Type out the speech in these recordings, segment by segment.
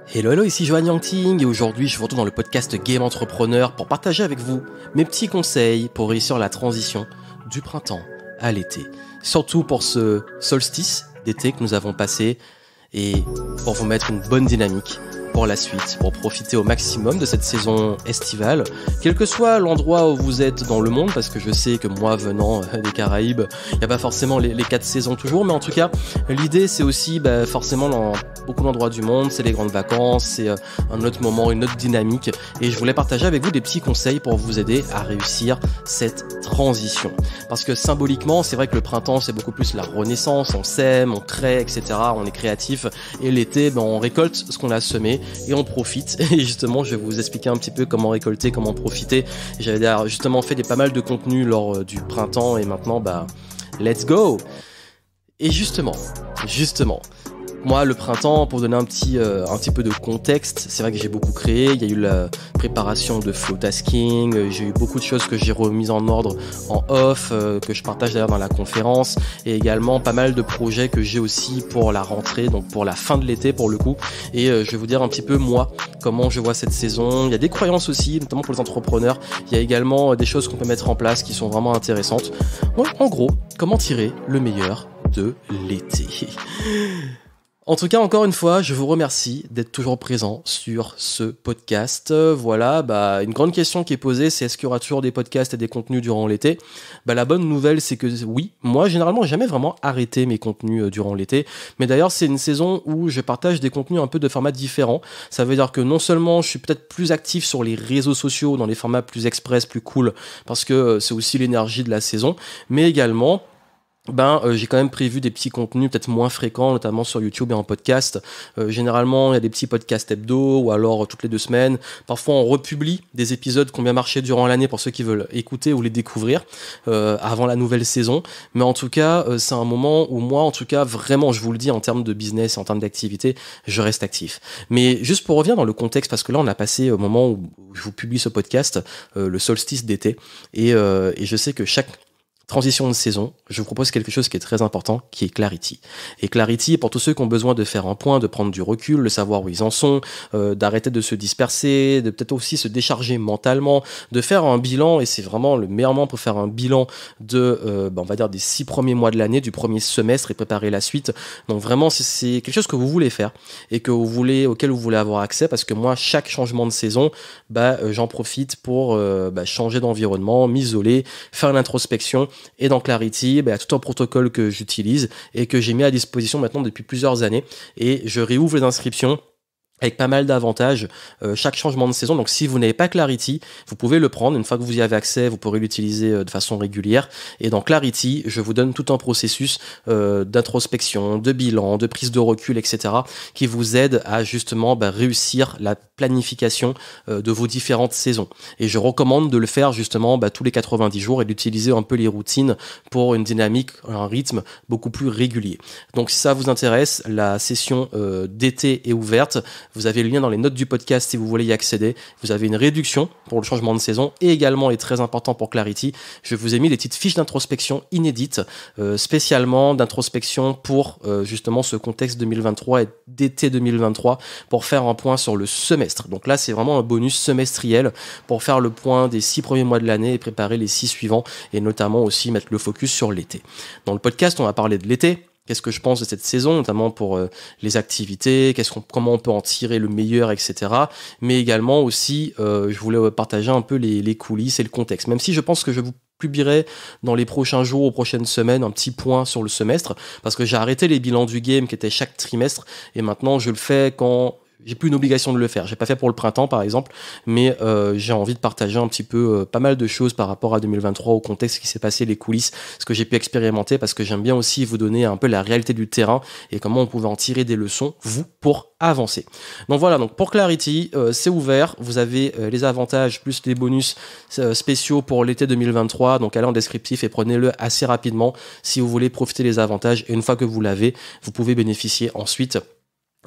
Hello, hello, ici Johan Yangting et aujourd'hui je vous retrouve dans le podcast Game Entrepreneur pour partager avec vous mes petits conseils pour réussir la transition du printemps à l'été. Surtout pour ce solstice d'été que nous avons passé et pour vous mettre une bonne dynamique pour la suite, pour profiter au maximum de cette saison estivale, quel que soit l'endroit où vous êtes dans le monde, parce que je sais que moi, venant des Caraïbes, il n'y a pas forcément les 4 saisons toujours, mais en tout cas, l'idée c'est aussi forcément dans beaucoup d'endroits du monde, c'est les grandes vacances, c'est un autre moment, une autre dynamique, et je voulais partager avec vous des petits conseils pour vous aider à réussir cette transition. Parce que symboliquement, c'est vrai que le printemps, c'est beaucoup plus la renaissance, on sème, on crée, etc., on est créatif, et l'été, on récolte ce qu'on a semé, et on profite. Et justement, je vais vous expliquer un petit peu comment récolter, comment profiter. J'avais justement fait pas mal de contenu lors du printemps et maintenant, let's go. Et justement, moi, le printemps, pour donner un petit peu de contexte, c'est vrai que j'ai beaucoup créé. Il y a eu la préparation de flow tasking. J'ai eu beaucoup de choses que j'ai remises en ordre en off, que je partage d'ailleurs dans la conférence. Et également pas mal de projets que j'ai aussi pour la rentrée, donc pour la fin de l'été pour le coup. Et je vais vous dire un petit peu, moi, comment je vois cette saison. Il y a des croyances aussi, notamment pour les entrepreneurs. Il y a également des choses qu'on peut mettre en place qui sont vraiment intéressantes. Ouais, en gros, comment tirer le meilleur de l'été. En tout cas, encore une fois, je vous remercie d'être toujours présent sur ce podcast. Voilà, une grande question qui est posée, c'est est-ce qu'il y aura toujours des podcasts et des contenus durant l'été ? La bonne nouvelle, c'est que oui, moi, généralement, j'ai jamais vraiment arrêté mes contenus durant l'été. Mais d'ailleurs, c'est une saison où je partage des contenus un peu de formats différents. Ça veut dire que non seulement je suis peut-être plus actif sur les réseaux sociaux, dans les formats plus express, plus cool, parce que c'est aussi l'énergie de la saison, mais également j'ai quand même prévu des petits contenus peut-être moins fréquents, notamment sur YouTube et en podcast. Généralement, il y a des petits podcasts hebdo ou alors toutes les 2 semaines. Parfois, on republie des épisodes qui ont bien marché durant l'année pour ceux qui veulent écouter ou les découvrir avant la nouvelle saison. Mais en tout cas, c'est un moment où moi, en tout cas, vraiment, je vous le dis, en termes de business et en termes d'activité, je reste actif. Mais juste pour revenir dans le contexte, parce que là, on a passé au moment où je vous publie ce podcast, le solstice d'été. Et je sais que chaque transition de saison, je vous propose quelque chose qui est très important, qui est Clarity. Et Clarity, pour tous ceux qui ont besoin de faire un point, de prendre du recul, de savoir où ils en sont, d'arrêter de se disperser, de peut-être aussi se décharger mentalement, de faire un bilan, et c'est vraiment le meilleur moment pour faire un bilan de, on va dire, des 6 premiers mois de l'année, du premier semestre et préparer la suite. Donc vraiment, c'est quelque chose que vous voulez faire et auquel vous voulez avoir accès, parce que moi, chaque changement de saison, j'en profite pour changer d'environnement, m'isoler, faire l'introspection. Et dans Clarity, il y a tout un protocole que j'utilise et que j'ai mis à disposition maintenant depuis plusieurs années. Et je réouvre les inscriptions avec pas mal d'avantages chaque changement de saison. Donc si vous n'avez pas Clarity, vous pouvez le prendre. Une fois que vous y avez accès, vous pourrez l'utiliser de façon régulière. Et dans Clarity, je vous donne tout un processus d'introspection, de bilan, de prise de recul, etc. qui vous aide à justement réussir la planification de vos différentes saisons. Et je recommande de le faire justement tous les 90 jours et d'utiliser un peu les routines pour une dynamique, un rythme beaucoup plus régulier. Donc si ça vous intéresse, la session d'été est ouverte. Vous avez le lien dans les notes du podcast si vous voulez y accéder. Vous avez une réduction pour le changement de saison et également, et très important pour Clarity, je vous ai mis des petites fiches d'introspection inédites, spécialement d'introspection pour justement ce contexte 2023 et d'été 2023 pour faire un point sur le semestre. Donc là, c'est vraiment un bonus semestriel pour faire le point des 6 premiers mois de l'année et préparer les 6 suivants et notamment aussi mettre le focus sur l'été. Dans le podcast, on va parler de l'été. Qu'est-ce que je pense de cette saison, notamment pour les activités, comment on peut en tirer le meilleur, etc. Mais également aussi, je voulais partager un peu les coulisses et le contexte. Même si je pense que je vous publierai dans les prochains jours, aux prochaines semaines, un petit point sur le semestre, parce que j'ai arrêté les bilans du game qui étaient chaque trimestre, et maintenant je le fais quand j'ai plus une obligation de le faire. J'ai pas fait pour le printemps par exemple, mais j'ai envie de partager un petit peu pas mal de choses par rapport à 2023, au contexte qui s'est passé, les coulisses, ce que j'ai pu expérimenter, parce que j'aime bien aussi vous donner un peu la réalité du terrain et comment on pouvait en tirer des leçons, vous, pour avancer. Donc voilà, donc pour Clarity, c'est ouvert, vous avez les avantages plus les bonus spéciaux pour l'été 2023, donc allez en descriptif et prenez-le assez rapidement si vous voulez profiter des avantages, et une fois que vous l'avez, vous pouvez bénéficier ensuite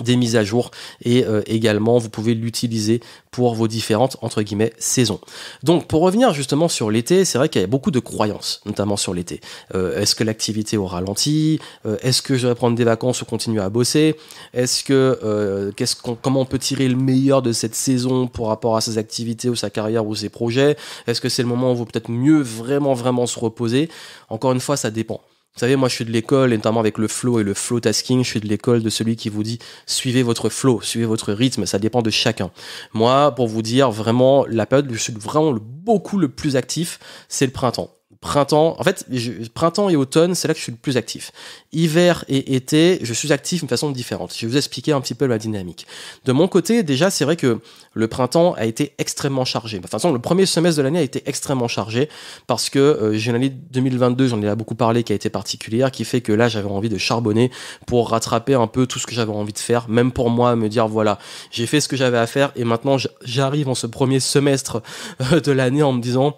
des mises à jour et également vous pouvez l'utiliser pour vos différentes entre guillemets saisons. Donc pour revenir justement sur l'été, c'est vrai qu'il y a beaucoup de croyances, notamment sur l'été. Est-ce que l'activité au ralenti? Est-ce que je vais prendre des vacances ou continuer à bosser? Est-ce que comment on peut tirer le meilleur de cette saison pour rapport à ses activités ou sa carrière ou ses projets? Est-ce que c'est le moment où il vaut peut-être mieux vraiment se reposer? Encore une fois, ça dépend. Vous savez, moi je suis de l'école, et notamment avec le flow et le flow tasking, je suis de l'école de celui qui vous dit suivez votre flow, suivez votre rythme, ça dépend de chacun. Moi, pour vous dire vraiment, la période où je suis vraiment beaucoup le plus actif, c'est le printemps. Printemps, en fait, printemps et automne, c'est là que je suis le plus actif. Hiver et été, je suis actif d'une façon différente. Je vais vous expliquer un petit peu la dynamique. De mon côté, déjà, c'est vrai que le printemps a été extrêmement chargé. De toute façon, le premier semestre de l'année a été extrêmement chargé parce que j'ai une année 2022, j'en ai beaucoup parlé, qui a été particulière, qui fait que là, j'avais envie de charbonner pour rattraper un peu tout ce que j'avais envie de faire, même pour moi, me dire, voilà, j'ai fait ce que j'avais à faire et maintenant, j'arrive en ce premier semestre de l'année en me disant,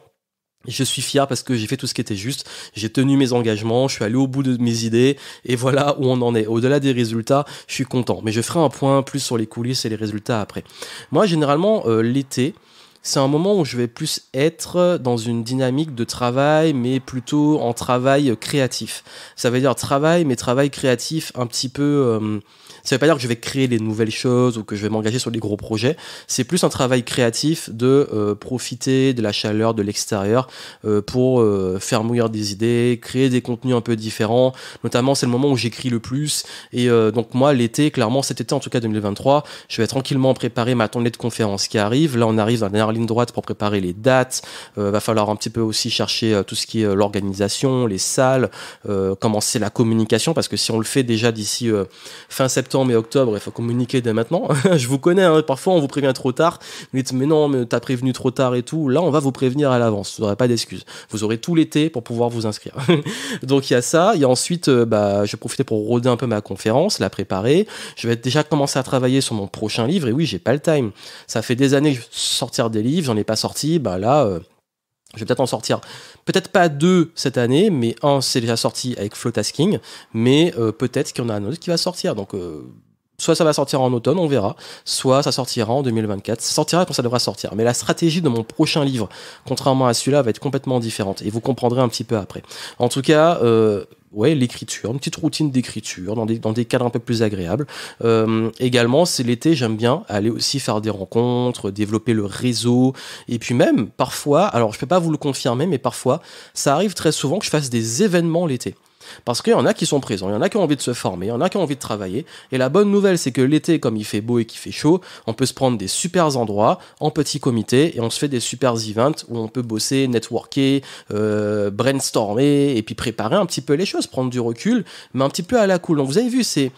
je suis fier parce que j'ai fait tout ce qui était juste, j'ai tenu mes engagements, je suis allé au bout de mes idées et voilà où on en est. Au-delà des résultats, je suis content. Mais je ferai un point plus sur les coulisses et les résultats après. Moi, généralement, l'été, c'est un moment où je vais plus être dans une dynamique de travail, mais plutôt en travail créatif. Ça veut dire travail, mais travail créatif un petit peu... ça veut pas dire que je vais créer des nouvelles choses ou que je vais m'engager sur des gros projets. C'est plus un travail créatif de profiter de la chaleur de l'extérieur pour faire mouillir des idées, créer des contenus un peu différents. Notamment, c'est le moment où j'écris le plus. Et donc moi, l'été, clairement, cet été, en tout cas 2023, je vais tranquillement préparer ma tournée de conférences qui arrive. Là, on arrive dans la dernière ligne droite pour préparer les dates. Va falloir un petit peu aussi chercher tout ce qui est l'organisation, les salles, commencer la communication, parce que si on le fait déjà d'ici fin septembre et octobre, il faut communiquer dès maintenant. Je vous connais, hein, parfois on vous prévient trop tard. Vous dites mais non, mais t'as prévenu trop tard et tout. Là, on va vous prévenir à l'avance. Vous n'aurez pas d'excuses. Vous aurez tout l'été pour pouvoir vous inscrire. Donc il y a ça. Il y a ensuite, je vais profiter pour rôder un peu ma conférence, la préparer. Je vais déjà commencer à travailler sur mon prochain livre. Et oui, j'ai pas le time. Ça fait des années que je veux sortir des livres, j'en ai pas sorti. Là. Je vais peut-être en sortir, peut-être pas 2 cette année, mais un c'est déjà sorti avec Flowtasking, mais peut-être qu'il y en a un autre qui va sortir. Donc soit ça va sortir en automne, on verra, soit ça sortira en 2024. Ça sortira quand ça devra sortir. Mais la stratégie de mon prochain livre, contrairement à celui-là, va être complètement différente. Et vous comprendrez un petit peu après. En tout cas, l'écriture, une petite routine d'écriture dans des cadres un peu plus agréables. Également, c'est l'été, j'aime bien aller aussi faire des rencontres, développer le réseau. Et puis même, parfois, alors je peux pas vous le confirmer, mais parfois, ça arrive très souvent que je fasse des événements l'été. Parce qu'il y en a qui sont présents, il y en a qui ont envie de se former, il y en a qui ont envie de travailler. Et la bonne nouvelle, c'est que l'été, comme il fait beau et qu'il fait chaud, on peut se prendre des super endroits en petit comité et on se fait des super events où on peut bosser, networker, brainstormer et puis préparer un petit peu les choses, prendre du recul, mais un petit peu à la cool. Donc vous avez vu, c'est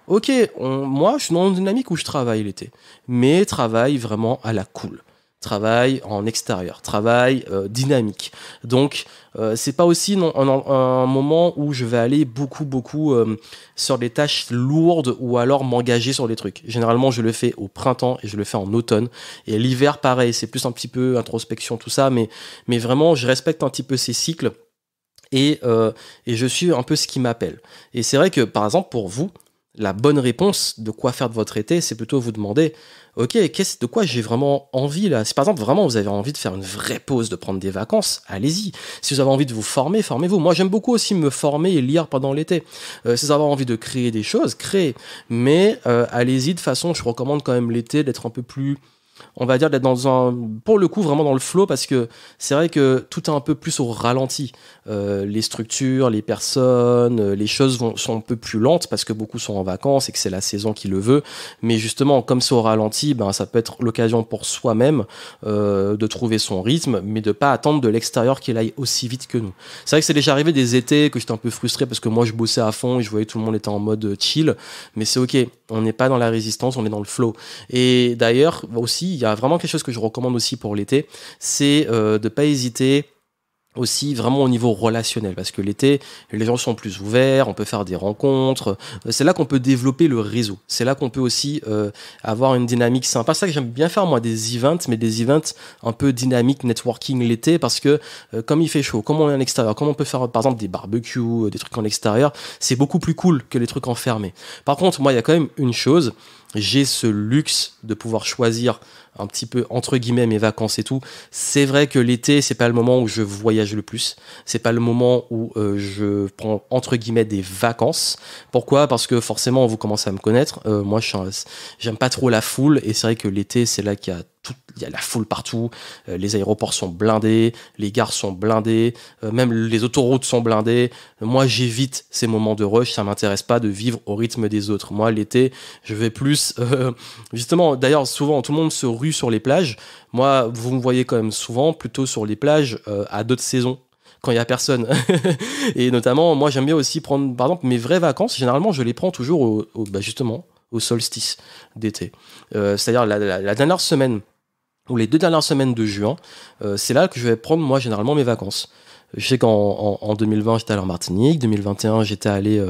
ok, moi je suis dans une dynamique où je travaille l'été, mais travaille vraiment à la cool. Travail en extérieur, travail dynamique. Donc, c'est pas aussi un moment où je vais aller beaucoup sur des tâches lourdes ou alors m'engager sur des trucs. Généralement, je le fais au printemps et je le fais en automne. Et l'hiver, pareil, c'est plus un petit peu introspection, tout ça, mais vraiment, je respecte un petit peu ces cycles et je suis un peu ce qui m'appelle. Et c'est vrai que, par exemple, pour vous, la bonne réponse de quoi faire de votre été, c'est plutôt vous demander ok, de quoi j'ai vraiment envie là? Si par exemple vraiment vous avez envie de faire une vraie pause, de prendre des vacances, allez-y. Si vous avez envie de vous former, formez-vous. Moi j'aime beaucoup aussi me former et lire pendant l'été. Si vous avez envie de créer des choses, créez. Mais allez-y, de façon, je recommande quand même l'été d'être un peu plus... on va dire d'être pour le coup vraiment dans le flow, parce que c'est vrai que tout est un peu plus au ralenti. Les structures, les personnes, les choses sont un peu plus lentes parce que beaucoup sont en vacances et que c'est la saison qui le veut. Mais justement, comme c'est au ralenti, ça peut être l'occasion pour soi-même de trouver son rythme, mais de pas attendre de l'extérieur qu'il aille aussi vite que nous. C'est vrai que c'est déjà arrivé des étés que j'étais un peu frustré parce que moi je bossais à fond et je voyais tout le monde était en mode chill, mais c'est ok, on n'est pas dans la résistance, on est dans le flow. Et d'ailleurs aussi, il y a vraiment quelque chose que je recommande aussi pour l'été, c'est de pas hésiter aussi vraiment au niveau relationnel, parce que l'été, les gens sont plus ouverts, on peut faire des rencontres, c'est là qu'on peut développer le réseau, c'est là qu'on peut aussi avoir une dynamique sympa. C'est ça que j'aime bien faire moi, des events, mais des events un peu dynamiques, networking l'été, parce que comme il fait chaud, comme on est en extérieur, comme on peut faire par exemple des barbecues, des trucs en extérieur, c'est beaucoup plus cool que les trucs enfermés. Par contre, moi il y a quand même une chose, j'ai ce luxe de pouvoir choisir un petit peu entre guillemets mes vacances et tout. C'est vrai que l'été, c'est pas le moment où je voyage le plus. C'est pas le moment où je prends entre guillemets des vacances. Pourquoi ? Parce que forcément, vous commencez à me connaître. Moi, j'aime pas trop la foule et c'est vrai que l'été, c'est là qu'il y a il y a la foule partout, les aéroports sont blindés, les gares sont blindées, même les autoroutes sont blindées. Moi, j'évite ces moments de rush, ça m'intéresse pas de vivre au rythme des autres. Moi, l'été, je vais plus... justement, d'ailleurs, souvent, tout le monde se rue sur les plages. Moi, vous me voyez quand même souvent plutôt sur les plages à d'autres saisons, quand il y a personne. Et notamment, moi, j'aime bien aussi prendre, par exemple, mes vraies vacances. Généralement, je les prends toujours justement au solstice d'été. C'est-à-dire la dernière semaine ou les 2 dernières semaines de juin, c'est là que je vais prendre, moi, généralement, mes vacances. Je sais qu'en 2020, j'étais allé en Martinique, 2021, j'étais allé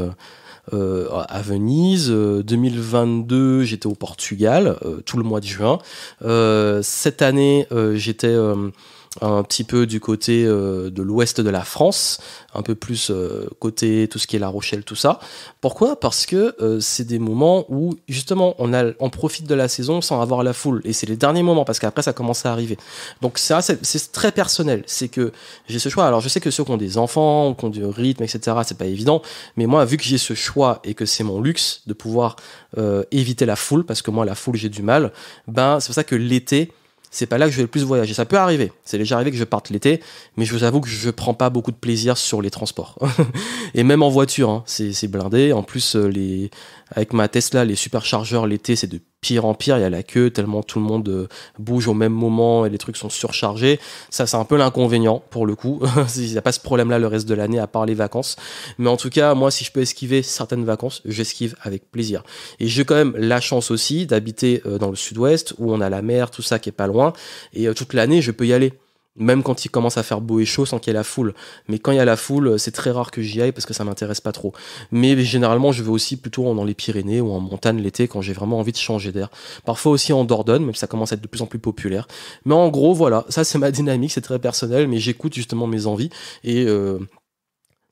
à Venise, 2022, j'étais au Portugal, tout le mois de juin. Cette année, j'étais un petit peu du côté de l'ouest de la France, un peu plus côté tout ce qui est La Rochelle, tout ça. Pourquoi ? Parce que c'est des moments où justement on profite de la saison sans avoir la foule, et c'est les derniers moments parce qu'après ça commence à arriver. Donc c'est très personnel, c'est que j'ai ce choix. Alors je sais que ceux qui ont des enfants, qui ont du rythme, etc., c'est pas évident, mais moi vu que j'ai ce choix et que c'est mon luxe de pouvoir éviter la foule, parce que moi la foule j'ai du mal, ben c'est pour ça que l'été, c'est pas là que je vais le plus voyager. Ça peut arriver, c'est déjà arrivé que je parte l'été, mais je vous avoue que je prends pas beaucoup de plaisir sur les transports. Et même en voiture, hein, c'est blindé. En plus, avec ma Tesla, les superchargeurs l'été, c'est de pire en pire. Il y a la queue, tellement tout le monde bouge au même moment et les trucs sont surchargés. Ça, c'est un peu l'inconvénient pour le coup. Il n'y a pas ce problème-là le reste de l'année, à part les vacances. Mais en tout cas, moi, si je peux esquiver certaines vacances, j'esquive avec plaisir. Et j'ai quand même la chance aussi d'habiter dans le sud-ouest, où on a la mer, tout ça qui est pas loin. Et toute l'année, je peux y aller. Même quand il commence à faire beau et chaud sans qu'il y ait la foule. Mais quand il y a la foule, c'est très rare que j'y aille parce que ça m'intéresse pas trop. Mais généralement, je vais aussi plutôt dans les Pyrénées ou en montagne l'été quand j'ai vraiment envie de changer d'air. Parfois aussi en Dordogne, même si ça commence à être de plus en plus populaire. Mais en gros, voilà, ça c'est ma dynamique, c'est très personnel, mais j'écoute justement mes envies et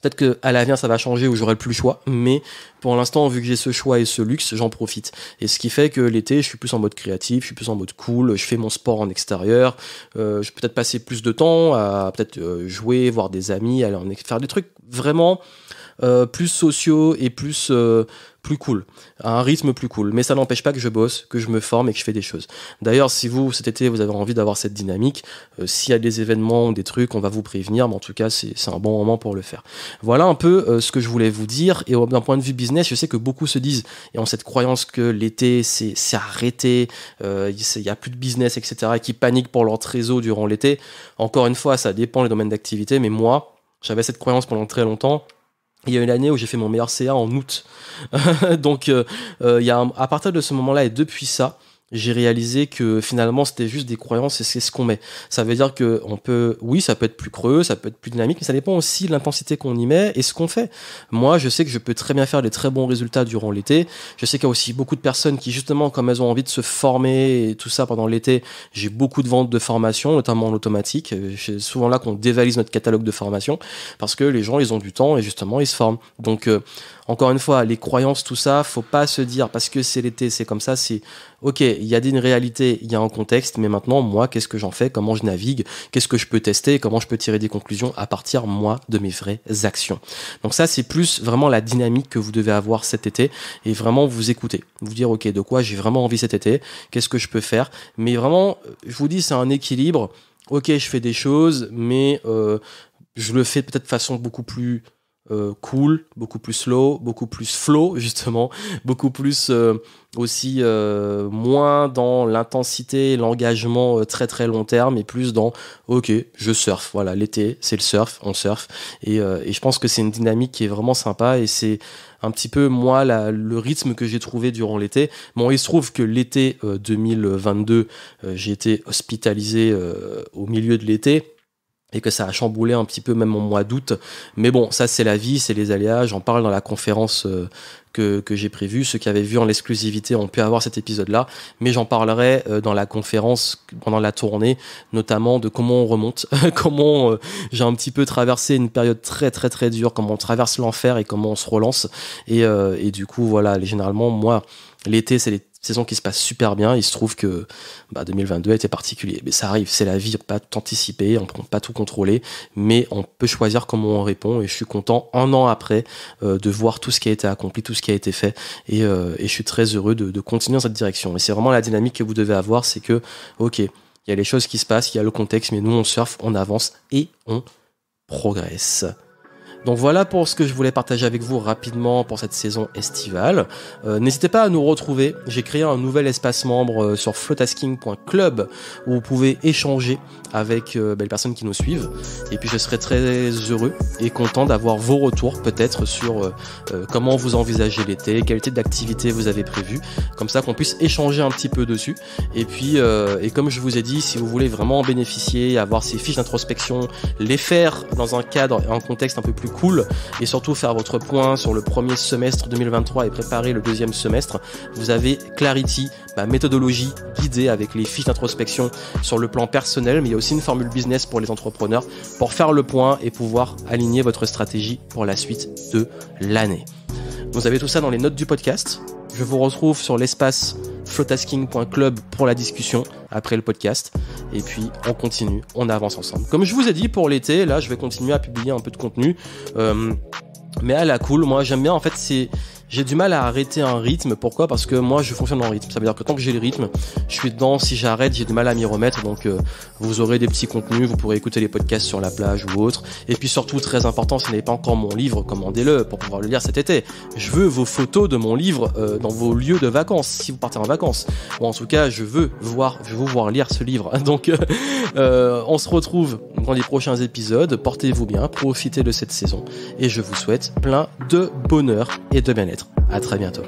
peut-être qu'à l'avenir ça va changer où j'aurai plus le choix, mais pour l'instant, vu que j'ai ce choix et ce luxe, j'en profite. Et ce qui fait que l'été, je suis plus en mode créatif, je suis plus en mode cool, je fais mon sport en extérieur, je peux peut-être passer plus de temps à peut-être jouer, voir des amis, aller faire des trucs vraiment plus sociaux et plus cool, à un rythme plus cool. Mais ça n'empêche pas que je bosse, que je me forme et que je fais des choses. D'ailleurs, si vous, cet été, vous avez envie d'avoir cette dynamique, s'il y a des événements ou des trucs, on va vous prévenir, mais en tout cas, c'est un bon moment pour le faire. Voilà un peu ce que je voulais vous dire. Et d'un point de vue business, je sais que beaucoup se disent, et ont cette croyance que l'été, c'est arrêté, il n'y a plus de business, etc., et qui paniquent pour leur trésor durant l'été. Encore une fois, ça dépend des domaines d'activité, mais moi, j'avais cette croyance pendant très longtemps. Il y a une année où j'ai fait mon meilleur CA en août. Donc, à partir de ce moment-là et depuis ça, j'ai réalisé que finalement c'était juste des croyances et c'est ce qu'on met. Ça veut dire que oui, ça peut être plus creux, ça peut être plus dynamique, mais ça dépend aussi de l'intensité qu'on y met et ce qu'on fait. Moi, je sais que je peux très bien faire des très bons résultats durant l'été. Je sais qu'il y a aussi beaucoup de personnes qui, justement, comme elles ont envie de se former et tout ça pendant l'été, j'ai beaucoup de ventes de formation, notamment en automatique. C'est souvent là qu'on dévalise notre catalogue de formation parce que les gens, ils ont du temps et justement, ils se forment. Donc, encore une fois, les croyances, tout ça, faut pas se dire parce que c'est l'été, c'est comme ça, c'est ok, il y a une réalité, il y a un contexte, mais maintenant, moi, qu'est-ce que j'en fais, comment je navigue, qu'est-ce que je peux tester, comment je peux tirer des conclusions à partir, moi, de mes vraies actions. Donc ça, c'est plus vraiment la dynamique que vous devez avoir cet été et vraiment vous écouter, vous dire ok, de quoi j'ai vraiment envie cet été, qu'est-ce que je peux faire, mais vraiment, je vous dis, c'est un équilibre. Ok, je fais des choses, mais je le fais peut-être de façon beaucoup plus cool, beaucoup plus slow, beaucoup plus flow justement, beaucoup plus aussi moins dans l'intensité, l'engagement très très long terme et plus dans ok, je surfe, voilà, l'été c'est le surf, on surfe et je pense que c'est une dynamique qui est vraiment sympa et c'est un petit peu moi le rythme que j'ai trouvé durant l'été. Bon, il se trouve que l'été 2022 j'ai été hospitalisé au milieu de l'été. et que ça a chamboulé un petit peu même mon mois d'août. Mais bon, ça c'est la vie, c'est les aléas. J'en parle dans la conférence que j'ai prévue. Ceux qui avaient vu en l'exclusivité ont pu avoir cet épisode-là, mais j'en parlerai dans la conférence pendant la tournée, notamment de comment on remonte, comment j'ai un petit peu traversé une période très très très dure, comment on traverse l'enfer et comment on se relance. Et du coup, voilà, généralement, moi, l'été, c'est les saison qui se passe super bien. Il se trouve que 2022 a été particulier, mais ça arrive, c'est la vie, on peut pas tout anticiper, on peut pas tout contrôler, mais on peut choisir comment on répond. Et je suis content un an après de voir tout ce qui a été accompli, tout ce qui a été fait, et je suis très heureux de continuer dans cette direction. Et c'est vraiment la dynamique que vous devez avoir, c'est que ok, il y a les choses qui se passent, il y a le contexte, mais nous on surfe, on avance et on progresse. Donc voilà pour ce que je voulais partager avec vous rapidement pour cette saison estivale. N'hésitez pas à nous retrouver. J'ai créé un nouvel espace membre sur flotasking.club où vous pouvez échanger avec les personnes qui nous suivent. Et puis je serai très heureux et content d'avoir vos retours peut-être sur comment vous envisagez l'été, quel type d'activité vous avez prévu. Comme ça qu'on puisse échanger un petit peu dessus. Et puis, et comme je vous ai dit, si vous voulez vraiment en bénéficier, avoir ces fiches d'introspection, les faire dans un cadre et un contexte un peu plus cool, et surtout faire votre point sur le premier semestre 2023 et préparer le deuxième semestre, vous avez Clarity, ma méthodologie guidée avec les fiches d'introspection sur le plan personnel, mais il y a aussi une formule business pour les entrepreneurs pour faire le point et pouvoir aligner votre stratégie pour la suite de l'année. Vous avez tout ça dans les notes du podcast. Je vous retrouve sur l'espace flotasking.club pour la discussion après le podcast. Et puis, on continue, on avance ensemble. Comme je vous ai dit, pour l'été, là, je vais continuer à publier un peu de contenu. Mais à la cool, moi, j'aime bien, en fait, j'ai du mal à arrêter un rythme. Pourquoi ? Parce que moi, je fonctionne en rythme. Ça veut dire que tant que j'ai le rythme, je suis dedans. Si j'arrête, j'ai du mal à m'y remettre. Donc, vous aurez des petits contenus. Vous pourrez écouter les podcasts sur la plage ou autre. Et puis surtout, très important, si vous n'avez pas encore mon livre, commandez-le pour pouvoir le lire cet été. Je veux vos photos de mon livre dans vos lieux de vacances, si vous partez en vacances. Ou en tout cas, je veux vous voir lire ce livre. Donc, on se retrouve dans les prochains épisodes. Portez-vous bien, profitez de cette saison. Et je vous souhaite plein de bonheur et de bien-être. À très bientôt.